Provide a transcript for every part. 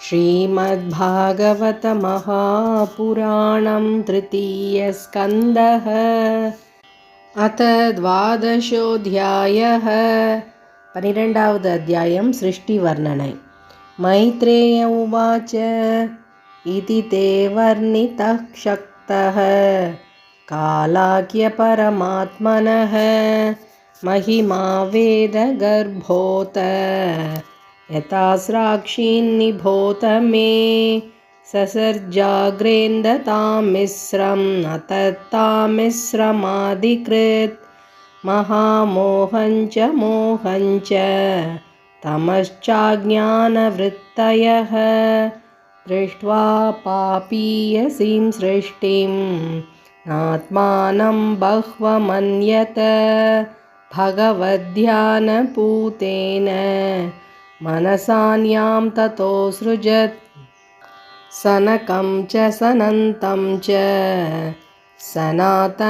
श्रीमद्भागवतमहापुराणं तृतीयस्कन्धः अथ द्वादशोऽध्यायः 12வது अध्यायं सृष्टिवर्णनै। मैत्रेय उवाच इति ते वर्णितः शक्तः कालाख्यपरमात्मनः महिमा वेदगर्भोत यथास्राक्षीन्निभोत मे ससर्जाग्रेन्दतामिस्रं नतत्तामिस्रमाधिकृत् महामोहञ्च मोहञ्च तमश्चाज्ञानवृत्तयः दृष्ट्वा पापीयसीं सृष्टिं नात्मानं बह्वमन्यत भगवद्ध्यानपूतेन मनसान्यां ततो सृजत् सनकं च सनन्तं च सनातनमतात्मभूः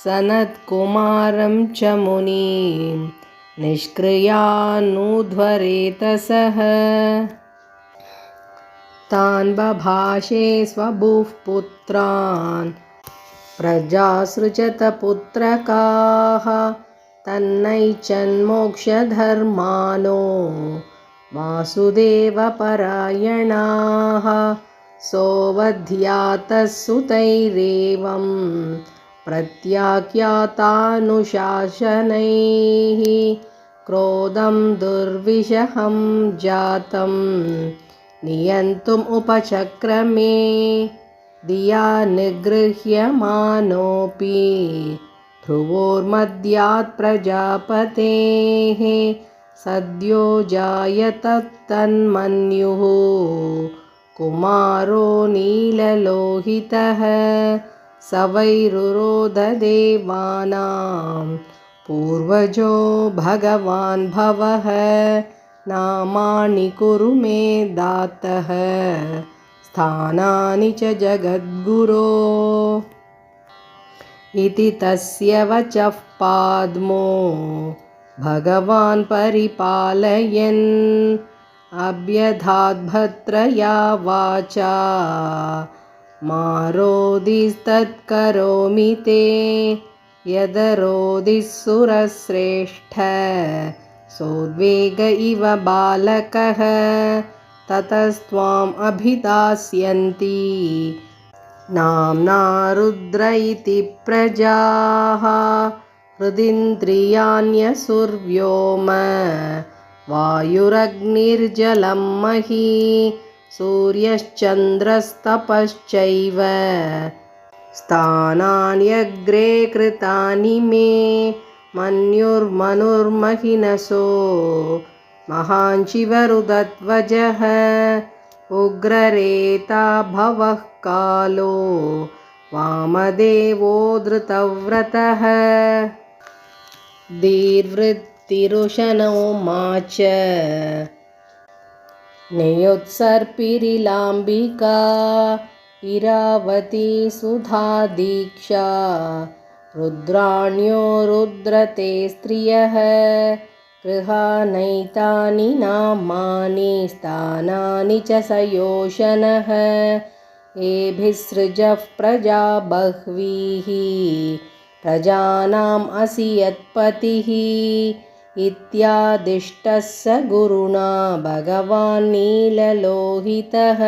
सनत्कुमारं च मुनिं निष्क्रियानूध्वरेतसः तान् बभाषे स्वभुः पुत्रान् प्रजासृजत पुत्रकाः तन्नैच्छन्मोक्षधर्माणो वासुदेवपरायणाः सोऽवध्यातः सुतैरेवं प्रत्याख्यातानुशासनैः क्रोधं दुर्विषहं जातं नियन्तुम् उपचक्रमे धिया निगृह्यमानोऽपि ध्रुवोर्मद्यात् प्रजापतेः सद्यो जायत तन्मन्युः कुमारो नीललोहितः स वैरुरोध देवानां पूर्वजो भगवान् भवः नामानि कुरु मे दातः स्थानानि च जगद्गुरो इति तस्य वचः पाद्मो भगवान् परिपालयन् अभ्यधाद्भद्रया वाचा मारोदिस्तत्करोमि ते यदरोदिः सुरश्रेष्ठ सोद्वेग इव बालकः ततस्त्वाम् अभिधास्यन्ति नाम्ना रुद्र इति प्रजाः हृदिन्द्रियाण्यसुर्व्योम वायुरग्निर्जलं मही सूर्यश्चन्द्रस्तपश्चैव स्थानान्यग्रे कृतानि मे मन्युर्मनुर्महिनसो महाञ्चिवरुदध्वजः उग्ररेता भवः कालो वामदेवो धृतव्रतः धीर्वृत्तिरुशनो मा च नियुत्सर्पिरिलाम्बिका इरावती सुधा दीक्षा रुद्राण्यो रुद्रते स्त्रियः गृहानैतानि नामानि स्थानानि च सयोषणः एभिसृजः प्रजा बह्वीः प्रजानाम् असि यत्पतिः इत्यादिष्टः स गुरुणा भगवान् नीललोहितः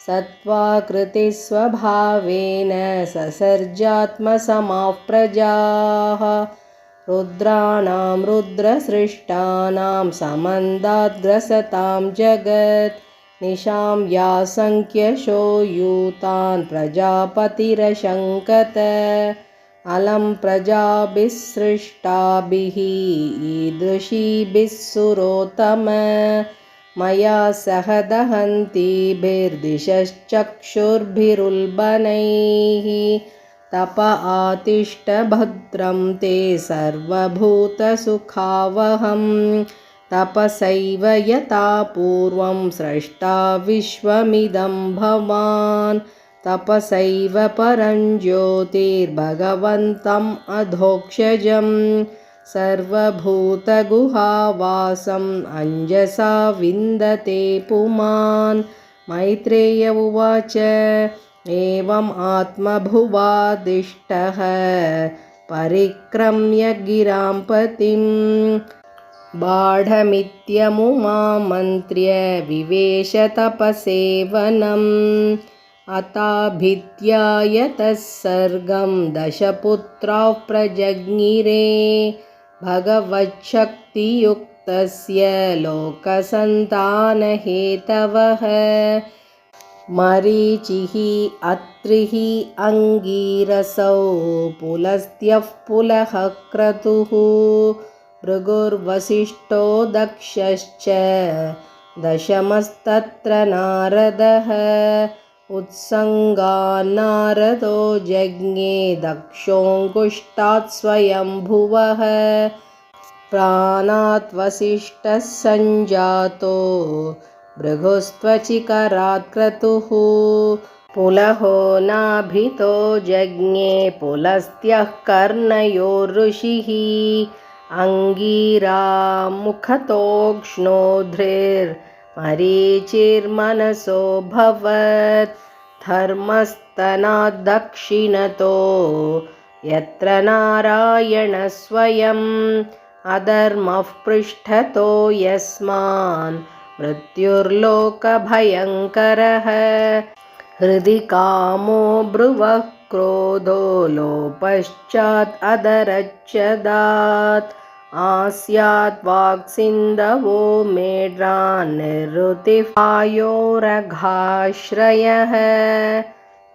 सत्त्वाकृतिस्वभावेन ससर्जात्मसमाः प्रजाः रुद्राणां रुद्रसृष्टानां समन्दाद्ग्रसतां जगत् निशां यासङ्ख्यशो यूतान् प्रजापतिरशङ्कत अलं प्रजाभिः सृष्टाभिः ईदृशीभिः सुरोत्तम मया सह दहन्तीभिर्दिशश्चक्षुर्भिरुल्बणैः तप आतिष्ठ भद्रं ते सर्वभूतसुखावहं तपसैव यथा पूर्वं स्रष्टा विश्वमिदं भवान् तपसैव परं ज्योतिर्भगवन्तम् अधोक्षजं सर्वभूतगुहावासम् अञ्जसा विन्दते पुमान्। मैत्रेय उवाच एवम् आत्मभुवादिष्टः परिक्रम्य गिरां पतिं बाढमित्यमुमामन्त्र्य विवेश तपसेवनम्। अताभित्यायतः सर्गं दशपुत्राः प्रजज्ञिरे भगवच्छक्तियुक्तस्य लोकसन्तानहेतवः। मरीचिः अत्रिः अङ्गीरसौ पुलस्त्यः पुलः क्रतुः भृगुर्वसिष्ठो दक्षश्च दशमस्तत्र नारदः। उत्सङ्गान्नारदो जज्ञे दक्षोऽङ्गुष्ठात् स्वयंभुवः। प्राणात् वसिष्ठः सञ्जातो भृगुस्त्वचिकरात् क्रतुः। पुलहो नाभितो जज्ञे पुलस्त्यः कर्णयोर्ऋषिः। अङ्गीरामुखतोक्ष्णोध्रिर्मरीचिर्मनसोऽभवत्। धर्मस्तनात् दक्षिणतो यत्र नारायणः स्वयम्। अधर्मः पृष्ठतो यस्मान् मृत्युर्लोकभयङ्करः। हृदि कामो ब्रुवः क्रोधो लोपश्चात् अधरश्च दात्। आस्यात् वाक्सिन्धवो मेढ्रान् निरृतिः आयोरघाश्रयः।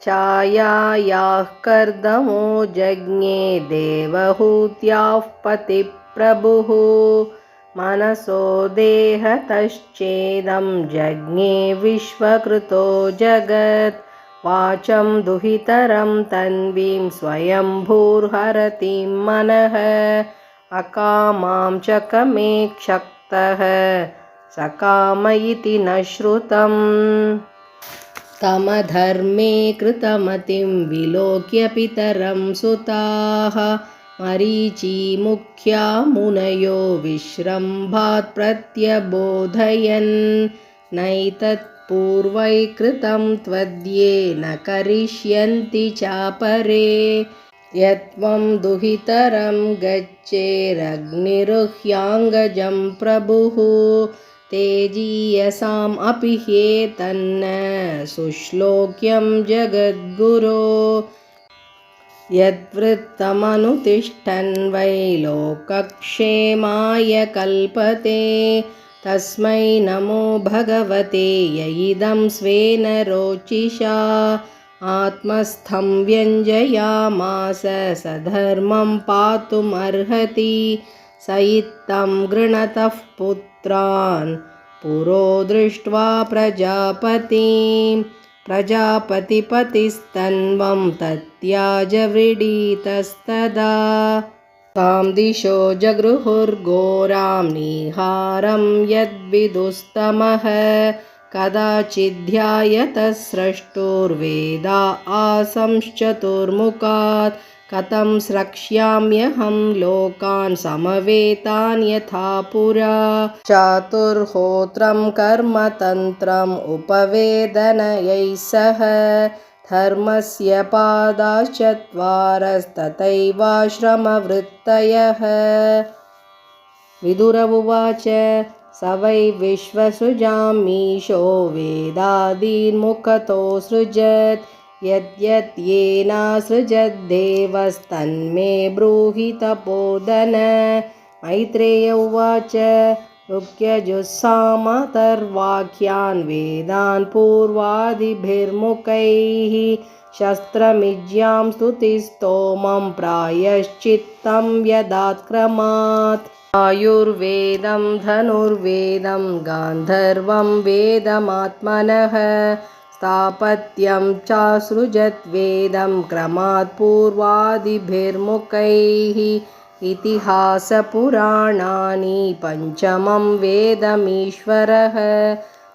छायायाः कर्दमो जज्ञे देवहूत्याः पतिप्रभुः। मनसो देहतश्चेदं जज्ञे विश्वकृतो जगत्। वाचं दुहितरं तन्वीं स्वयंभूर्हरतिं मनः। अकामां चकमे क्षक्तः सकाम इति न श्रुतम्। तमधर्मे कृतमतिं विलोक्य पितरं सुताः। मरीचिमुख्या मुनयो विश्रम्भात् प्रत्यबोधयन्। नैतत्पूर्वै कृतं त्वद्येन करिष्यन्ति चापरे। यत्त्वं दुहितरं गच्छेरग्निरुह्याङ्गजं प्रभुः। तेजीयसाम् अपि ह्येतन्न सुश्लोक्यं जगद्गुरो। यद्वृत्तमनुतिष्ठन् वै लोकक्षेमाय कल्पते। तस्मै नमो भगवते य इदं स्वेन रोचिषा। आत्मस्थं व्यञ्जयामास स धर्मं पातुमर्हति। स इत्थं गृणतः पुत्रान् पुरो दृष्ट्वा प्रजापतिम्। प्रजापतिपतिस्तन्वं तत्याज व्रीडितस्तदा। तां दिशो जगृहुर्घोरां निहारं यद्विदुस्तमः। कदाचिद्ध्यायतः स्रष्टुर्वेदा आसंश्चतुर्मुखात्। कथं स्रक्ष्याम्यहं लोकान् समवेतान् यथा पुरा। चातुर्होत्रं कर्मतन्त्रम् उपवेदनयैः सह। धर्मस्य पादाश्चत्वारस्तथैवाश्रमवृत्तयः। विदुर उवाच स वै विश्वसृजामीशो वेदादीन्मुखतो सृजत्। यद्यत् येनासृजद्देवस्तन्मे ब्रूहि तपोधन। मैत्रेय उवाच ऋक्यजुस्सामथर्वाख्यान् वेदान् पूर्वादिभिर्मुखैः। शस्त्रमिज्यां स्तुतिस्तोमं प्रायश्चित्तं यदात्क्रमात्। आयुर्वेदं धनुर्वेदं गान्धर्वं वेदमात्मनः। स्थापत्यं चासृजद्वेदं क्रमात् पूर्वादिभिर्मुखैः। इतिहासपुराणानि पञ्चमं वेदमीश्वरः।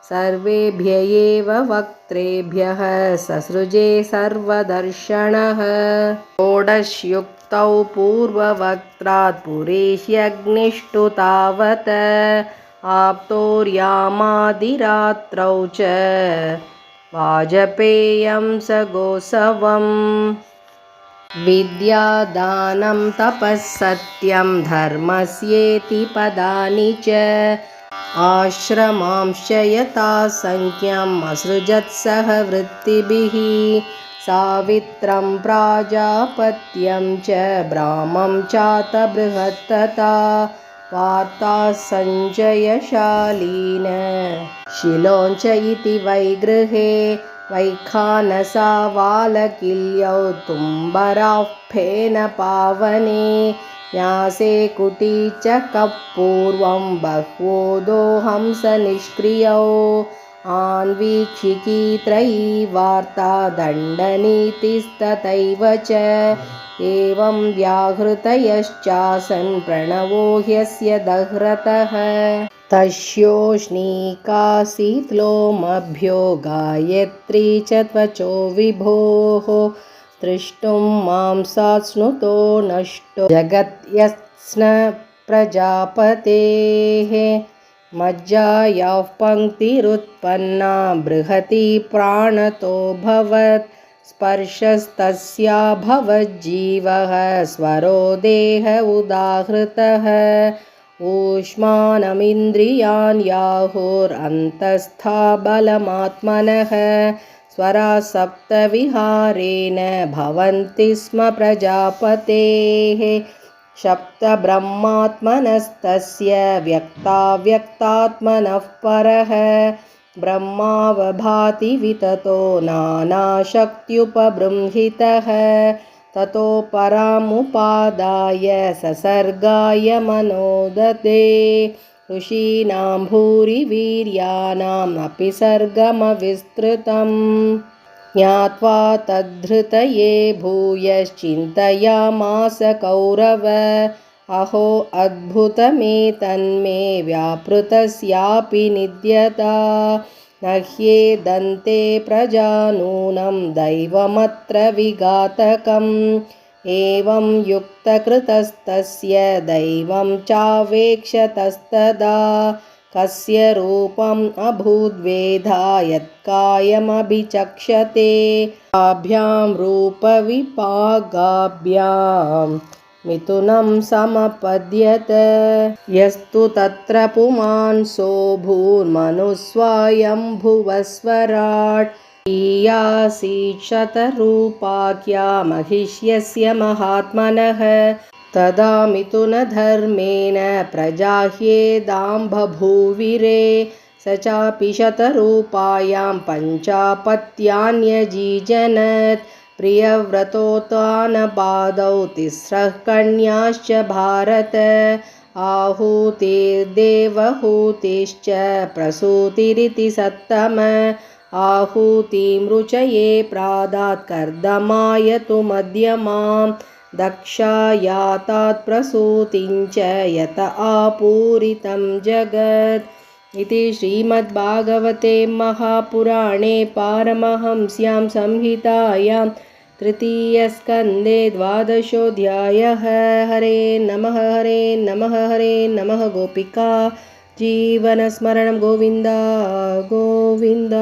सर्वेभ्य एव वक्त्रेभ्यः ससृजे सर्वदर्शनः। षोडशयुक्तं तौ पूर्ववक्त्रात् पुरेष्यग्निष्टु तावत् आप्तोर्यामादिरात्रौ च वाजपेयं स गोसवम् विद्यादानं तपः सत्यं धर्मस्येति पदानि च आश्रमांश्च यथा संख्यम् असृजत् सह वृत्तिभिः सावित्रं प्राजापत्यं च ब्राह्मं चात बृहत्तथा वार्ताः सञ्चयशालीन शिलोञ्च इति वैगृहे वैखानसा वालकिल्यौ तुम्बराह्फेन पावने न्यासे कुटी च कपूर्वं बह्वो दोहंस निष्क्रियौ आन्वीक्षिकी त्रयी वार्ता दण्डनीतिस्तथैव च एवं व्याहृतयश्चासन् प्रणवो ह्यस्य दह्रतः तस्योष्णीकासीत्लोमभ्यो गायत्री च त्वचो विभोः तृष्टुं मांसात्स्नुतो नष्टो जगत्यस्न प्रजापतेः मज्जायाः पङ्क्तिरुत्पन्ना बृहती प्राणतोऽभवत् स्पर्शस्तस्याभवज्जीवः स्वरो देह उदाहृतः ऊष्मानमिन्द्रियान् याहुरन्तस्था बलमात्मनः स्वरा सप्तविहारेण भवन्ति स्म प्रजापतेः सप्तब्रह्मात्मनस्तस्य व्यक्ताव्यक्तात्मनः परः ब्रह्मावभाति विततो नानाशक्त्युपबृंहितः ततो परामुपादाय ससर्गाय मनोदते ऋषीणां भूरिवीर्याणाम् अपि सर्गमविस्तृतम् ज्ञात्वा तद्धृतये भूयश्चिन्तयामास कौरव अहो अद्भुतमेतन्मे व्यापृतस्यापि निद्यता न ह्येदन्ते प्रजानूनं दैवमत्र विघातकम् एवं युक्तकृतस्तस्य दैवं चावेक्षतस्तदा कस्य रूपम् अभूद्वेधा यत्कायमभिचक्षते ताभ्यां रूपविपागाभ्यां मिथुनं समपद्यत यस्तु तत्र पुमांसो भूर्मनुस्वायम्भुवस्वराट् ईयासीत् शतरूपाख्या महिष्यस्य महात्मनः तदा मिथुनधर्मेण प्रजाह्येदां बभूविरे स चापि शतरूपायां पञ्चापत्यान्यजीजनत् प्रियव्रतोत्तानपादौ तिस्रः कन्याश्च भारत आहुतिर्देवहूतिश्च प्रसूतिरिति सत्तम आहुतिं रुचये प्रादात् कर्दमाय तु मध्यमां दक्षायातात् प्रसूतिं च यत आपूरितं जगत् इति श्रीमद्भागवते महापुराणे पारमहंस्यां संहितायां तृतीयस्कन्धे द्वादशोऽध्यायः। हरे नमः हरे नमः। गोपिका जीवनस्मरणं गोविन्द गोविन्द।